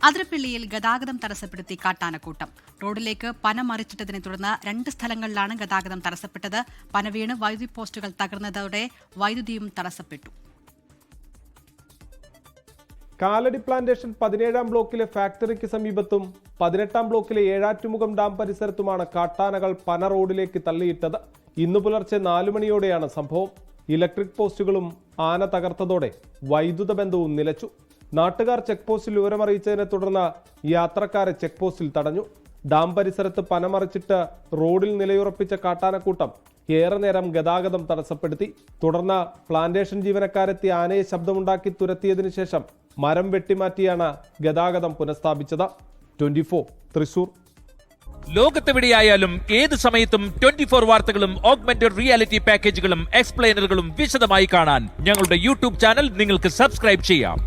അതിരപ്പിള്ളിയിൽ ഗതാഗതം തടസ്സപ്പെടുത്തി കാട്ടാനക്കൂട്ടം. റോഡിലേക്ക് പന മറിച്ചിട്ടതിനെ തുടർന്ന് 2 സ്ഥലങ്ങളിലാണ് ഗതാഗതം തടസ്സപ്പെട്ടത്. പന വീണ് വൈദ്യുതി പോസ്റ്റുകൾ തകർന്നതോടെ വൈദ്യുതിയും തടസ്സപ്പെട്ടു. കാലടി പ്ലാന്റേഷൻ 17-ാം ബ്ലോക്കിലെ ഫാക്ടറിക്ക് സമീപത്തും 18-ാം ബ്ലോക്കിലെ ഏഴാറ്റുമുഖം ഡാം പരിസരത്തുമാണ് കാട്ടാനകൾ പന റോഡിലേക്ക് തള്ളിയിട്ടത്. ഇന്നു പുലർച്ചെ 4 മണിയോടെയാണ് സംഭവം. ഇലക്ട്രിക് പോസ്റ്റുകളും ആന തകർത്തതോടെ വൈദ്യുത ബന്ധവും നിലച്ചു. നാട്ടുകാർ ചെക്ക് പോസ്റ്റിൽ വിവരമറിയിച്ചതിനെ തുടർന്ന് യാത്രക്കാരെ ചെക്ക് പോസ്റ്റിൽ തടഞ്ഞു. ഡാം പരിസരത്ത് പന മറിച്ചിട്ട് റോഡിൽ നിലയുറപ്പിച്ച കാട്ടാനക്കൂട്ടം ഏറെ നേരം ഗതാഗതം തടസ്സപ്പെടുത്തി. തുടർന്ന് പ്ലാന്റേഷൻ ജീവനക്കാരെത്തി ആനയെ ശബ്ദമുണ്ടാക്കി തുരത്തിയതിനു ശേഷം മരം വെട്ടിമാറ്റിയാണ് ഗതാഗതം പുനഃസ്ഥാപിച്ചത്. 24 തൃശൂർ. ലോകത്തെവിടെയായാലും ഏത് സമയത്തും 24 വാർത്തകളും ഓഗ്മെന്റഡ് റിയാലിറ്റി പാക്കേജുകളും എക്സ്പ്ലെയിനറുകളും വിശദമായി കാണാൻ ഞങ്ങളുടെ യൂട്യൂബ് ചാനൽ നിങ്ങൾക്ക് സബ്സ്ക്രൈബ് ചെയ്യാം.